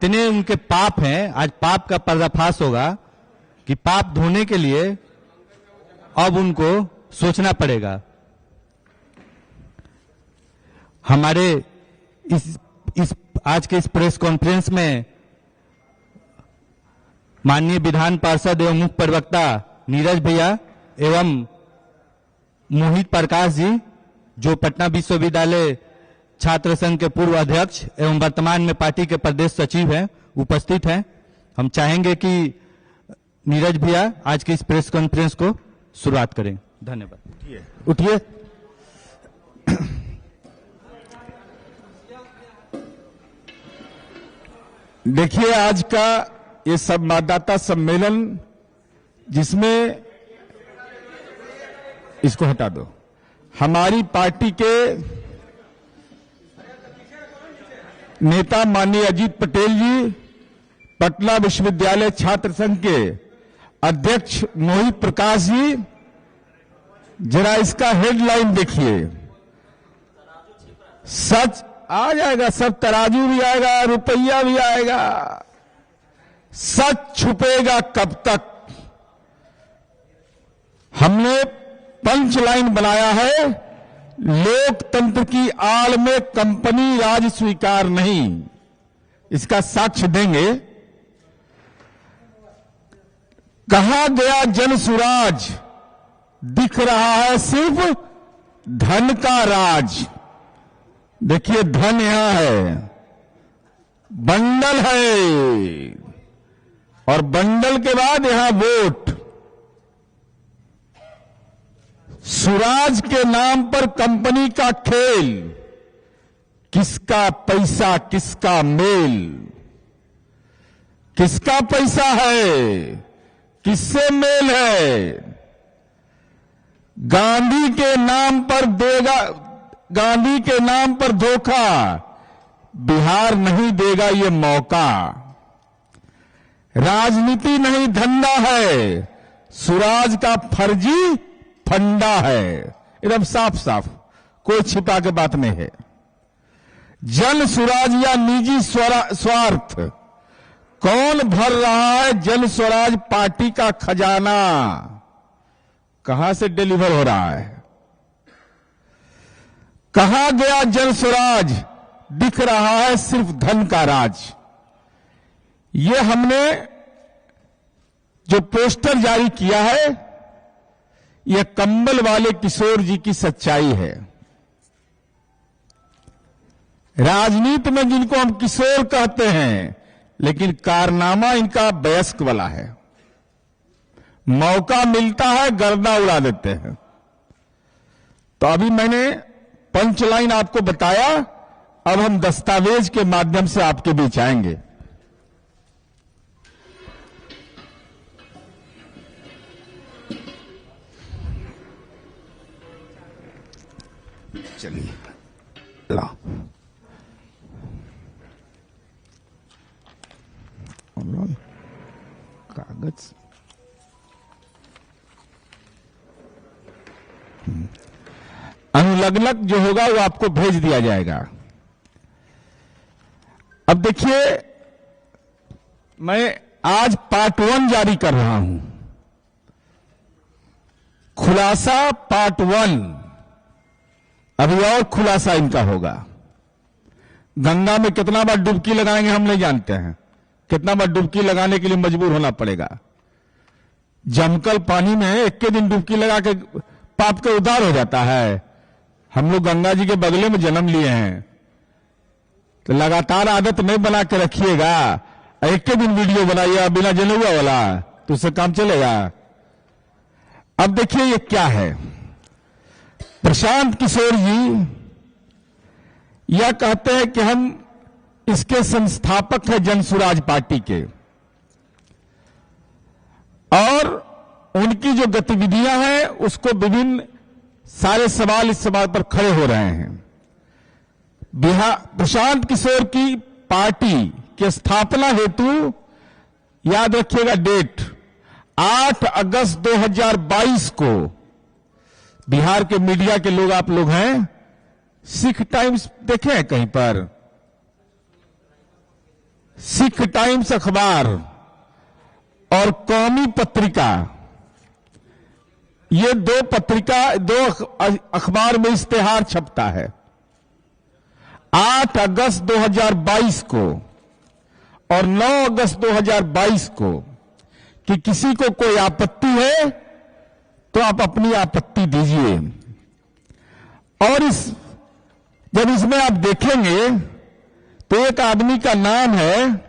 इतने उनके पाप हैं, आज पाप का पर्दाफाश होगा कि पाप धोने के लिए अब उनको सोचना पड़ेगा। हमारे इस आज के इस प्रेस कॉन्फ्रेंस में माननीय विधान पार्षद एवं मुख्य प्रवक्ता नीरज भैया एवं मोहित प्रकाश जी, जो पटना विश्वविद्यालय छात्र संघ के पूर्व अध्यक्ष एवं वर्तमान में पार्टी के प्रदेश सचिव हैं, उपस्थित हैं। हम चाहेंगे कि नीरज भैया आज के इस प्रेस कॉन्फ्रेंस को शुरुआत करें। धन्यवाद। उठिए। देखिए, आज का ये संवाददाता सम्मेलन जिसमें, इसको हटा दो, हमारी पार्टी के नेता माननीय अजीत पटेल जी, पटना विश्वविद्यालय छात्र संघ के अध्यक्ष मोहित प्रकाश जी, जरा इसका हेडलाइन देखिए। सच आ जाएगा, सब तराजू भी आएगा, रुपया भी आएगा। सच छुपेगा कब तक? हमने पंच लाइन बनाया है, लोकतंत्र की आड़ में कंपनी राज स्वीकार नहीं। इसका साक्ष्य देंगे। कहा गया जन सुराज, दिख रहा है सिर्फ धन का राज। देखिए, धन यहां है, बंडल है, और बंडल के बाद यहां वोट। सुराज के नाम पर कंपनी का खेल, किसका पैसा किसका मेल, किसका पैसा है किससे मेल है। गांधी के नाम पर देगा, गांधी के नाम पर धोखा, बिहार नहीं देगा ये मौका। राजनीति नहीं धंधा है, सुराज का फर्जी फंडा है। एकदम साफ साफ, कोई छिपा के बात नहीं है। जन सुराज या निजी स्वार्थ, कौन भर रहा है जन स्वराज पार्टी का खजाना? कहां से डिलीवर हो रहा है? कहा गया जन स्वराज, दिख रहा है सिर्फ धन का राज। ये हमने जो पोस्टर जारी किया है, यह कंबल वाले किशोर जी की सच्चाई है। राजनीति में जिनको हम किशोर कहते हैं, लेकिन कारनामा इनका वयस्क वाला है। मौका मिलता है गर्दा उड़ा देते हैं। तो अभी मैंने पंच लाइन आपको बताया, अब हम दस्तावेज के माध्यम से आपके बीच आएंगे। चलिए, लाओ। कागज अनुलग्नक जो होगा वो आपको भेज दिया जाएगा। अब देखिए, मैं आज पार्ट 1 जारी कर रहा हूं। खुलासा पार्ट 1, अभी और खुलासा इनका होगा। गंगा में कितना बार डुबकी लगाएंगे हम नहीं जानते हैं, कितना बार डुबकी लगाने के लिए मजबूर होना पड़ेगा। जमकल पानी में एक के दिन डुबकी लगा के पाप के उद्धार हो जाता है। हम लोग गंगा जी के बगले में जन्म लिए हैं, तो लगातार आदत नहीं बना के रखिएगा। एक के दिन वीडियो बनाइए बिना जनेऊआ वाला, तो उससे काम चलेगा? अब देखिए ये क्या है। प्रशांत किशोर जी यह कहते हैं कि हम इसके संस्थापक हैं जनसुराज पार्टी के, और उनकी जो गतिविधियां हैं उसको विभिन्न सारे सवाल इस सवाल पर खड़े हो रहे हैं। प्रशांत किशोर की पार्टी की स्थापना हेतु याद रखिएगा डेट 8 अगस्त 2022 को, बिहार के मीडिया के लोग आप लोग हैं, सिख टाइम्स देखे हैं कहीं पर? सिख टाइम्स अखबार और कौमी पत्रिका, ये दो अखबार में इश्तेहार छपता है 8 अगस्त 2022 को और 9 अगस्त 2022 को कि किसी को कोई आपत्ति है तो आप अपनी आपत्ति दीजिए। और जब इसमें आप देखेंगे तो एक आदमी का नाम है,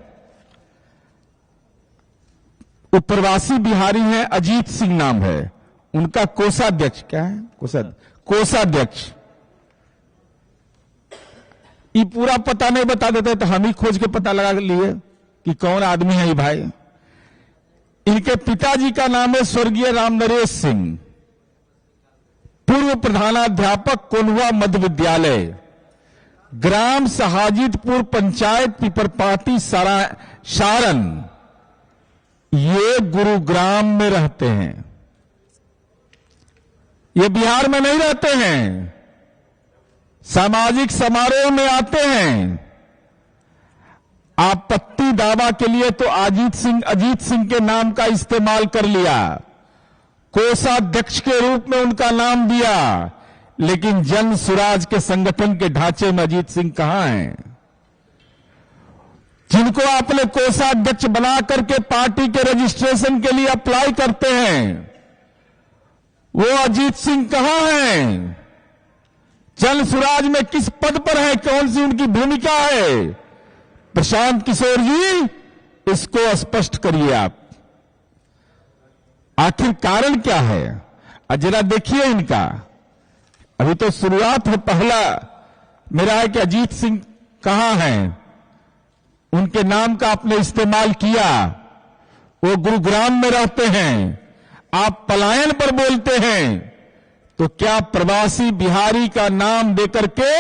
प्रवासी बिहारी है, अजीत सिंह नाम है उनका, कोषाध्यक्ष क्या है, कोषाध्यक्ष। ये पूरा पता नहीं बता देते तो हम ही खोज के पता लगा लिए कि कौन आदमी है ये भाई। इनके पिताजी का नाम है स्वर्गीय रामनरेश सिंह, पूर्व प्रधानाध्यापक कोल्हुआ मध्य विद्यालय, ग्राम सहाजिदपुर, पंचायत पिपरपाती, सारण। ये गुरुग्राम में रहते हैं, ये बिहार में नहीं रहते हैं। सामाजिक समारोह में आते हैं। आपत्ति दावा के लिए तो अजीत सिंह के नाम का इस्तेमाल कर लिया, कोषाध्यक्ष के रूप में उनका नाम दिया, लेकिन जन सुराज के संगठन के ढांचे में अजीत सिंह कहां हैं? जिनको आपने कोषाध्यक्ष बना करके पार्टी के रजिस्ट्रेशन के लिए अप्लाई करते हैं, वो अजीत सिंह कहां हैं? जन सुराज में किस पद पर है? कौन सी उनकी भूमिका है? प्रशांत किशोर जी, इसको स्पष्ट करिए आप। आखिर कारण क्या है? जरा देखिए इनका, अभी तो शुरुआत है। पहला मेरा है कि अजीत सिंह कहां हैं, उनके नाम का आपने इस्तेमाल किया, वो गुरुग्राम में रहते हैं, आप पलायन पर बोलते हैं, तो क्या प्रवासी बिहारी का नाम देकर के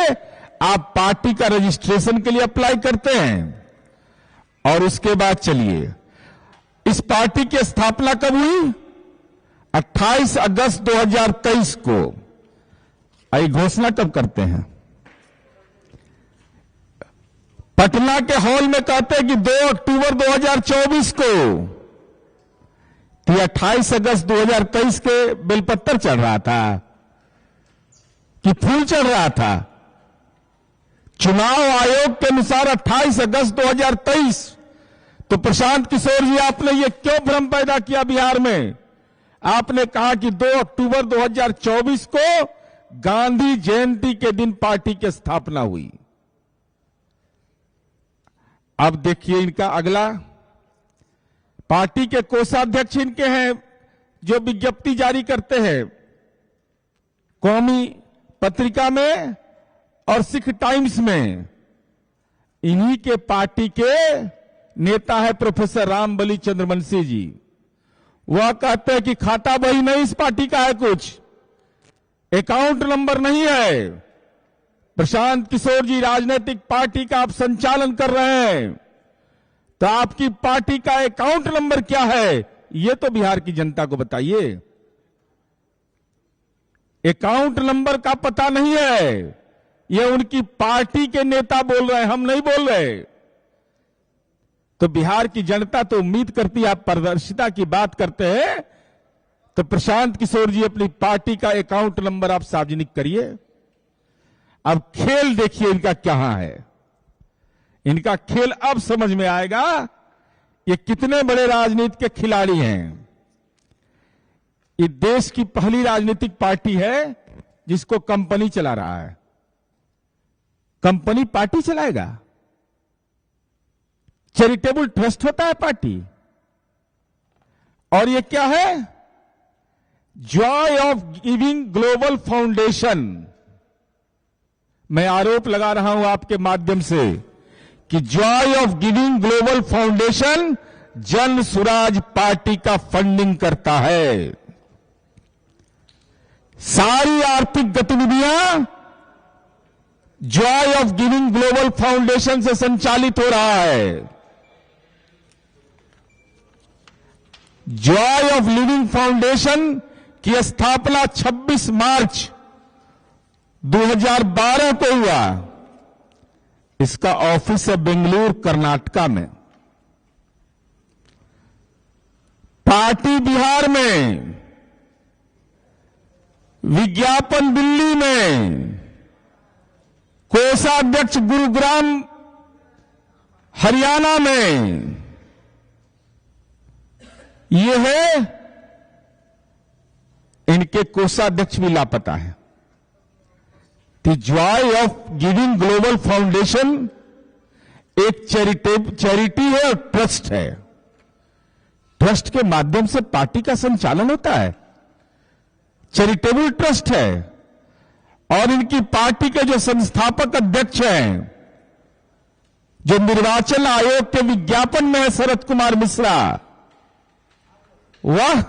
आप पार्टी का रजिस्ट्रेशन के लिए अप्लाई करते हैं? और उसके बाद चलिए, इस पार्टी की स्थापना कब हुई? 28 अगस्त 2023 को। आई घोषणा कब करते हैं? पटना के हॉल में कहते हैं कि 2 अक्टूबर 2024 को। तो 28 अगस्त 2023 के बेलपत्तर चढ़ रहा था कि फूल चढ़ रहा था? चुनाव आयोग के अनुसार 28 अगस्त 2023। तो प्रशांत किशोर जी, आपने ये क्यों भ्रम पैदा किया बिहार में? आपने कहा कि 2 अक्टूबर 2024 को गांधी जयंती के दिन पार्टी की स्थापना हुई। अब देखिए इनका अगला, पार्टी के कोषाध्यक्ष इनके हैं जो विज्ञप्ति जारी करते हैं कौमी पत्रिका में और सिख टाइम्स में। इन्हीं के पार्टी के नेता है प्रोफेसर रामबली चंद्रवंशी जी। वह कहते हैं कि खाता बही नहीं इस पार्टी का है, कुछ अकाउंट नंबर नहीं है। प्रशांत किशोर जी, राजनीतिक पार्टी का आप संचालन कर रहे हैं, तो आपकी पार्टी का अकाउंट नंबर क्या है, यह तो बिहार की जनता को बताइए। अकाउंट नंबर का पता नहीं है, यह उनकी पार्टी के नेता बोल रहे हैं, हम नहीं बोल रहे। तो बिहार की जनता तो उम्मीद करती है, आप पारदर्शिता की बात करते हैं तो प्रशांत किशोर जी अपनी पार्टी का अकाउंट नंबर आप सार्वजनिक करिए। अब खेल देखिए इनका कहां है। इनका खेल अब समझ में आएगा ये कितने बड़े राजनीति के खिलाड़ी हैं। ये देश की पहली राजनीतिक पार्टी है जिसको कंपनी चला रहा है। कंपनी पार्टी चलाएगा? चैरिटेबल ट्रस्ट होता है पार्टी। और ये क्या है? Joy of giving global foundation. मैं आरोप लगा रहा हूं आपके माध्यम से कि Joy of giving global foundation Jan Suraaj party का फंडिंग करता है। सारी आर्थिक गतिविधियां Joy of giving global foundation से संचालित हो रहा है। जॉय ऑफ लिविंग फाउंडेशन की स्थापना 26 मार्च 2012 को हुआ। इसका ऑफिस है बेंगलुरु, कर्नाटका में। पार्टी बिहार में, विज्ञापन दिल्ली में, कोषाध्यक्ष गुरुग्राम हरियाणा में, ये है इनके कोषाध्यक्ष भी लापता है। The Joy of giving global foundation एक चैरिटी है और ट्रस्ट है। ट्रस्ट के माध्यम से पार्टी का संचालन होता है, चैरिटेबल ट्रस्ट है। और इनकी पार्टी के जो संस्थापक अध्यक्ष हैं, जो निर्वाचन आयोग के विज्ञापन में है, शरद कुमार मिश्रा, वह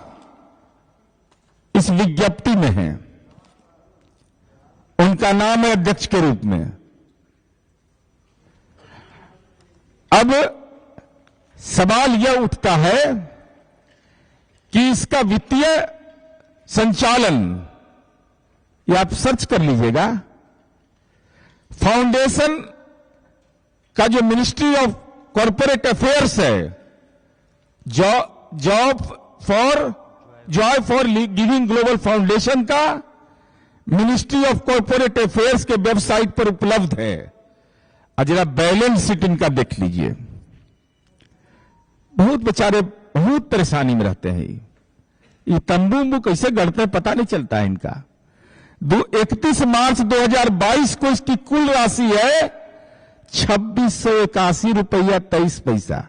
इस विज्ञप्ति में है, उनका नाम है अध्यक्ष के रूप में। अब सवाल यह उठता है कि इसका वित्तीय संचालन, ये आप सर्च कर लीजिएगा, फाउंडेशन का जो मिनिस्ट्री ऑफ कॉरपोरेट अफेयर्स है, Joy for giving global foundation का मिनिस्ट्री ऑफ कॉरपोरेट अफेयर्स के वेबसाइट पर उपलब्ध है। और जरा बैलेंस शीट इनका देख लीजिए। बहुत बेचारे बहुत परेशानी में रहते हैं। ये तंबू कैसे गढ़ते हैं पता नहीं चलता है इनका। 31 मार्च 2022 को इसकी कुल राशि है 2681 रुपया 23 पैसा।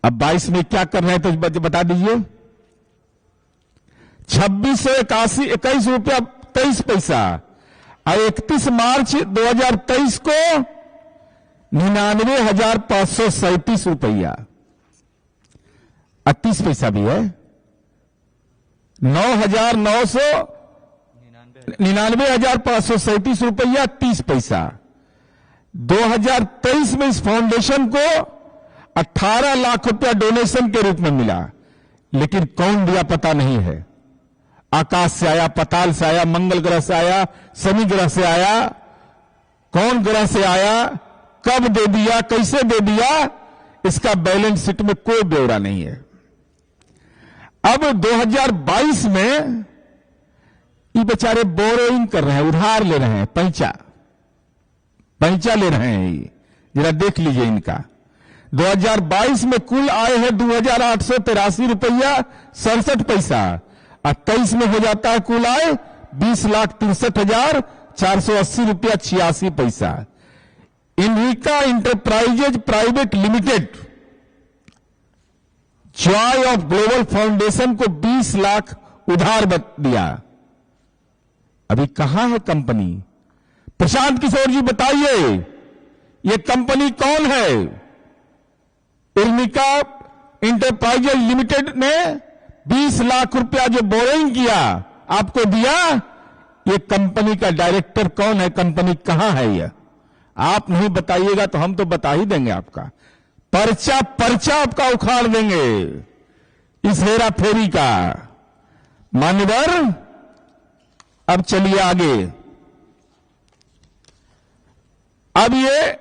अब 22 में क्या कर रहे हैं तो बता दीजिए। 2681 रुपया 23 पैसा और 31 मार्च 2023 को 99,537 रुपया 38 पैसा भी है। 99,537 रुपया 30 पैसा। 2023 में इस फाउंडेशन को 18 लाख रुपया डोनेशन के रूप में मिला, लेकिन कौन दिया पता नहीं है। आकाश से आया, पाताल से आया, मंगल ग्रह से आया, शनि ग्रह से आया, कौन ग्रह से आया, कब दे दिया, कैसे दे दिया, इसका बैलेंस शीट में कोई ब्यौरा नहीं है। अब 2022 में ये बेचारे बोरोइंग कर रहे हैं, उधार ले रहे हैं, पैंचा ले रहे हैं। ये जरा देख लीजिए इनका 2022 में कुल आय है 2,883 रुपया 67 पैसा और 23 में हो जाता है कुल आय 20,63,480 रुपया 86 पैसा। इनविका enterprises private limited joy of global foundation को 20 लाख उधार दिया। अभी कहां है कंपनी? प्रशांत किशोर जी बताइए, ये कंपनी कौन है? इनविका इंटरप्राइजेज लिमिटेड ने 20 लाख रुपया जो बोरिंग किया आपको दिया, ये कंपनी का डायरेक्टर कौन है? कंपनी कहां है? ये आप नहीं बताइएगा तो हम तो बता ही देंगे। आपका पर्चा आपका उखाड़ देंगे इस हेरा फेरी का। मान्यवर, अब चलिए आगे। अब ये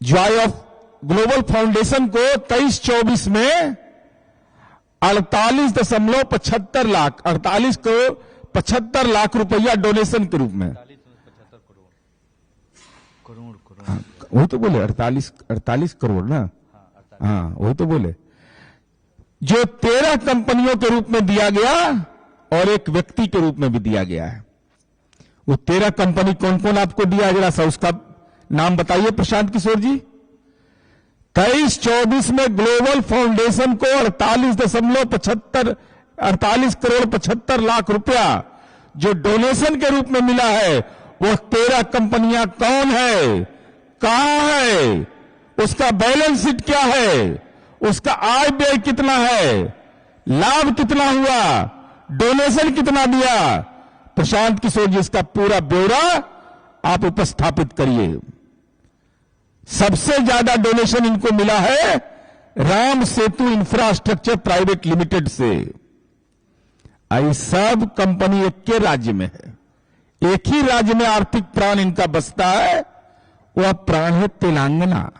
जॉय ऑफ ग्लोबल फाउंडेशन को 23-24 में 48.75 लाख 48 लाख रुपया डोनेशन के रूप में, वही तो बोले 48 करोड़ ना, हाँ वही तो बोले, जो 13 कंपनियों के रूप में दिया गया और एक व्यक्ति के रूप में भी दिया गया है। वो 13 कंपनी कौन कौन आपको दिया, जरा सा उसका नाम बताइए प्रशांत किशोर जी। 23-24 में ग्लोबल फाउंडेशन को 48 करोड़ 75 लाख रुपया जो डोनेशन के रूप में मिला है, वो 13 कंपनियां कौन है, कहां है, उसका बैलेंस शीट क्या है, उसका आय व्यय कितना है, लाभ कितना हुआ, डोनेशन कितना दिया, प्रशांत किशोर जी इसका पूरा ब्यौरा आप उपस्थापित करिए। सबसे ज्यादा डोनेशन इनको मिला है Ram Setu infrastructure private limited से। आई सब कंपनी एक के राज्य में है, एक ही राज्य में आर्थिक प्राण इनका बसता है, वह प्राण है तेलंगाना।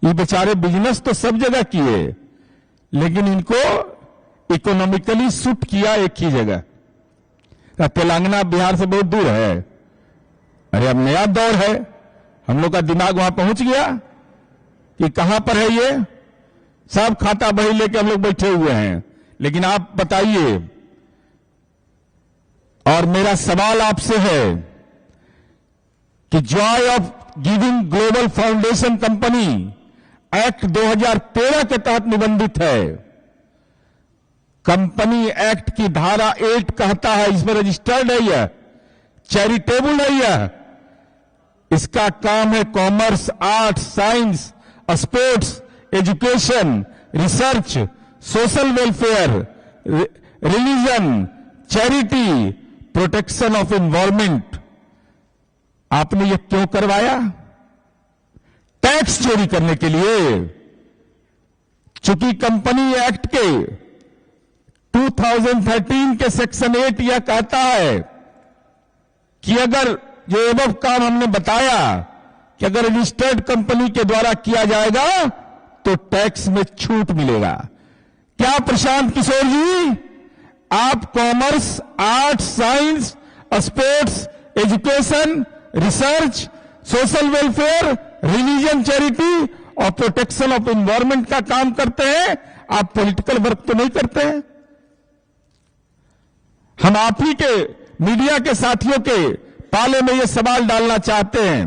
ये बेचारे बिजनेस तो सब जगह किए, लेकिन इनको इकोनॉमिकली सूट किया एक ही जगह। तेलंगाना बिहार से बहुत दूर है। अरे अब नया दौर है, हम लोग का दिमाग वहां पहुंच गया कि कहां पर है ये, सब खाता बही लेके हम लोग बैठे हुए हैं। लेकिन आप बताइए, और मेरा सवाल आपसे है कि Joy of giving global foundation company act 2013 के तहत निबंधित है। कंपनी एक्ट की धारा 8 कहता है, इसमें रजिस्टर्ड है, यह चैरिटेबल है, यह इसका काम है commerce, arts, science, sports, education, research, social welfare, religion, charity, protection of environment. आपने ये क्यों करवाया? टैक्स चोरी करने के लिए। चूंकि कंपनी एक्ट के 2013 के सेक्शन 8 यह कहता है कि अगर जो एबव काम हमने बताया कि अगर रजिस्टर्ड कंपनी के द्वारा किया जाएगा तो टैक्स में छूट मिलेगा। क्या प्रशांत किशोर जी, आप commerce, arts, science, sports, education, research, social welfare, religion, charity और प्रोटेक्शन ऑफ एनवायरमेंट का काम करते हैं? आप पॉलिटिकल वर्क तो नहीं करते हैं। हम आप ही के मीडिया के साथियों के पाले में यह सवाल डालना चाहते हैं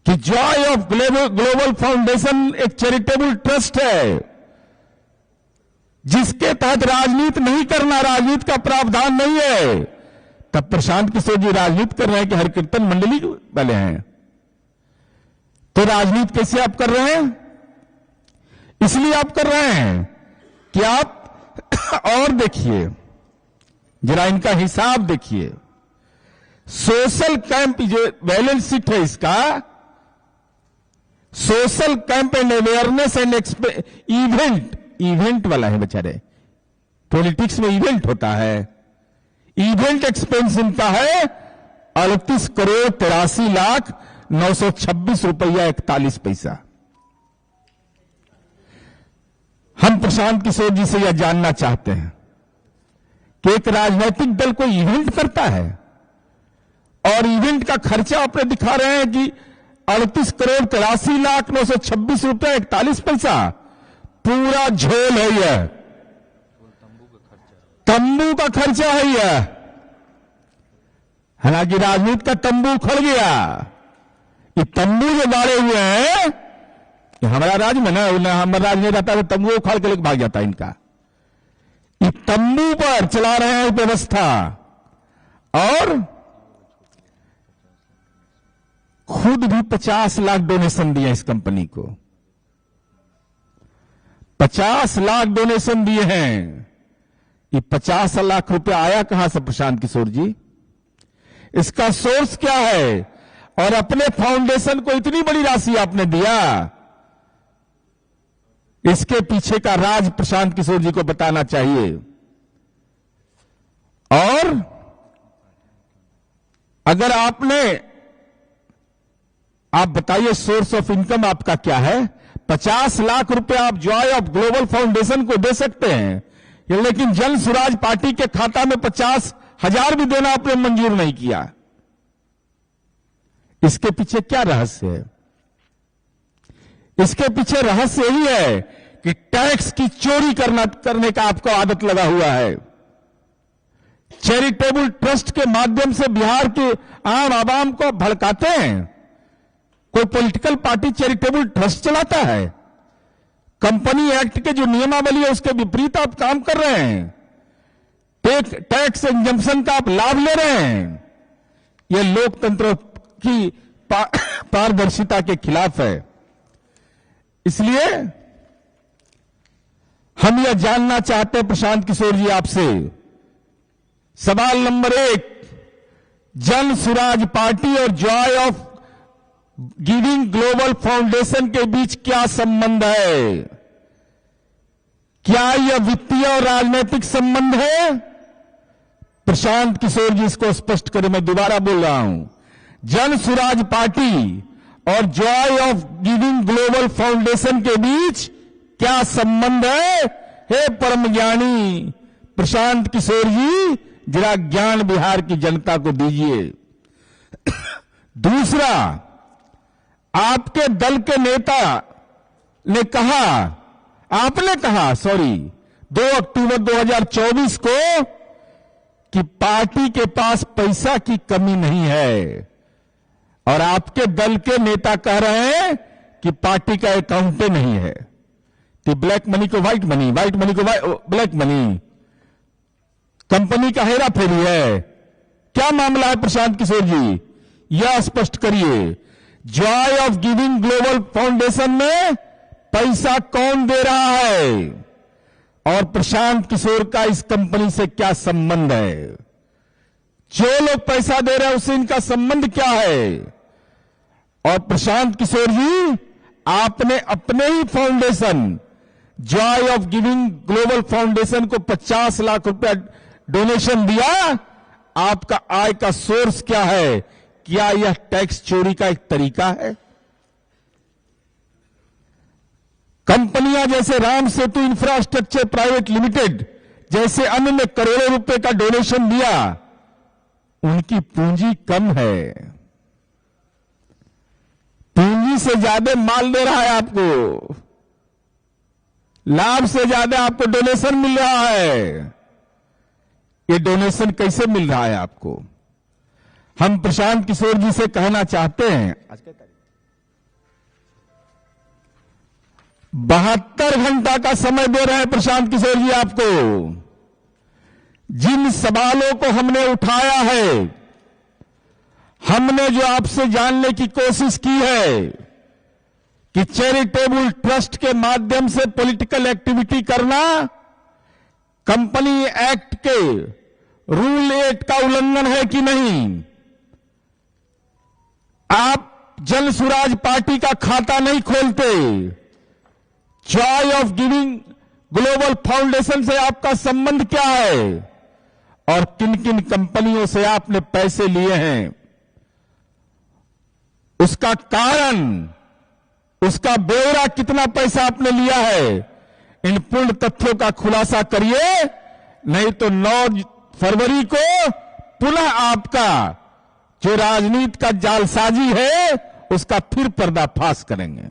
कि जॉय ऑफ ग्लोबल फाउंडेशन एक चैरिटेबल ट्रस्ट है जिसके तहत राजनीति नहीं करना, राजनीति का प्रावधान नहीं है। तब प्रशांत किशोर जी राजनीति कर रहे हैं कि हर कीर्तन मंडली वाले हैं, तो राजनीति कैसे आप कर रहे हैं? इसलिए आप कर रहे हैं कि आप और देखिए, जरा इनका हिसाब देखिए। सोशल कैंप जो बैलेंस शीट है इसका, social camp and awareness and event वाला है बेचारे। पॉलिटिक्स में इवेंट होता है। इवेंट एक्सपेंस इनका है 38 करोड़ 83 लाख 926 रुपया 41 पैसा। हम प्रशांत किशोर जी से यह जानना चाहते हैं कि एक राजनीतिक दल कोई इवेंट करता है और इवेंट का खर्चा आपने दिखा रहे हैं कि 38 करोड़ 83 लाख 926 रुपया 41 पैसा। पूरा झोल है यह, तंबू का खर्चा है यह। हालांकि राजनीति का तंबू उखड़ गया। ये तंबू जो गाड़े हुए हैं, ये हमारा राज्य में ना हमारा राज्य में रहता है, तंबू उखाड़ के लेकर भाग जाता है इनका। ये तंबू पर चला रहे हैं व्यवस्था और खुद भी 50 लाख डोनेशन दिए इस कंपनी को। 50 लाख डोनेशन दिए हैं। ये 50 लाख रुपया आया कहां से प्रशांत किशोर जी? इसका सोर्स क्या है? और अपने फाउंडेशन को इतनी बड़ी राशि आपने दिया, इसके पीछे का राज प्रशांत किशोर जी को बताना चाहिए। और अगर आप बताइए सोर्स ऑफ इनकम आपका क्या है? 50 लाख रुपया आप जॉय ऑफ ग्लोबल फाउंडेशन को दे सकते हैं, लेकिन जन स्वराज पार्टी के खाता में 50,000 भी देना आपने मंजूर नहीं किया। इसके पीछे क्या रहस्य है? इसके पीछे रहस्य यही है कि टैक्स की चोरी करने का आपको आदत लगा हुआ है। चैरिटेबल ट्रस्ट के माध्यम से बिहार के आम आवाम को भड़काते हैं। कोई पॉलिटिकल पार्टी चैरिटेबल ट्रस्ट चलाता है? कंपनी एक्ट के जो नियमावली है उसके विपरीत आप काम कर रहे हैं। टैक्स एग्जम्पशन का आप लाभ ले रहे हैं। यह लोकतंत्र की पारदर्शिता के खिलाफ है। इसलिए हम यह जानना चाहते हैं प्रशांत किशोर जी आपसे, सवाल नंबर 1, जन स्वराज पार्टी और Joy of giving global foundation के बीच क्या संबंध है? क्या यह वित्तीय और राजनीतिक संबंध है? प्रशांत किशोर जी इसको स्पष्ट करें। मैं दोबारा बोल रहा हूं, जन स्वराज पार्टी और Joy of giving global foundation के बीच क्या संबंध है? हे परम ज्ञानी प्रशांत किशोर जी, जरा ज्ञान बिहार की जनता को दीजिए। दूसरा, आपके दल के नेता ने कहा, आपने कहा 2 अक्टूबर 2024 को कि पार्टी के पास पैसा की कमी नहीं है, और आपके दल के नेता कह रहे हैं कि पार्टी का अकाउंट नहीं है, कि ब्लैक मनी को व्हाइट मनी, व्हाइट मनी को ब्लैक मनी, कंपनी का हेरा फेरी है। क्या मामला है प्रशांत किशोर जी, यह स्पष्ट करिए। Joy of giving global foundation में पैसा कौन दे रहा है, और प्रशांत किशोर का इस कंपनी से क्या संबंध है? जो लोग पैसा दे रहे हैं उससे इनका संबंध क्या है? और प्रशांत किशोर जी, आपने अपने ही foundation joy of giving global foundation को 50 लाख रुपया डोनेशन दिया। आपका आय का सोर्स क्या है? क्या यह टैक्स चोरी का एक तरीका है? कंपनियां जैसे Ram Setu infrastructure private limited जैसे अन्य ने करोड़ों रुपए का डोनेशन दिया, उनकी पूंजी कम है, पूंजी से ज्यादा माल दे रहा है आपको, लाभ से ज्यादा आपको डोनेशन मिल रहा है। ये डोनेशन कैसे मिल रहा है आपको? हम प्रशांत किशोर जी से कहना चाहते हैं, 72 घंटा का समय दे रहे हैं प्रशांत किशोर जी आपको। जिन सवालों को हमने उठाया है, हमने जो आपसे जानने की कोशिश की है कि चैरिटेबल ट्रस्ट के माध्यम से पॉलिटिकल एक्टिविटी करना कंपनी एक्ट के रूल 8 का उल्लंघन है कि नहीं, आप जन सुराज पार्टी का खाता नहीं खोलते, Joy of giving global foundation से आपका संबंध क्या है, और किन किन कंपनियों से आपने पैसे लिए हैं, उसका कारण, उसका ब्यौरा, कितना पैसा आपने लिया है, इन पूर्ण तथ्यों का खुलासा करिए, नहीं तो 9 फरवरी को पुनः आपका जो राजनीति का जालसाजी है उसका फिर पर्दाफाश करेंगे।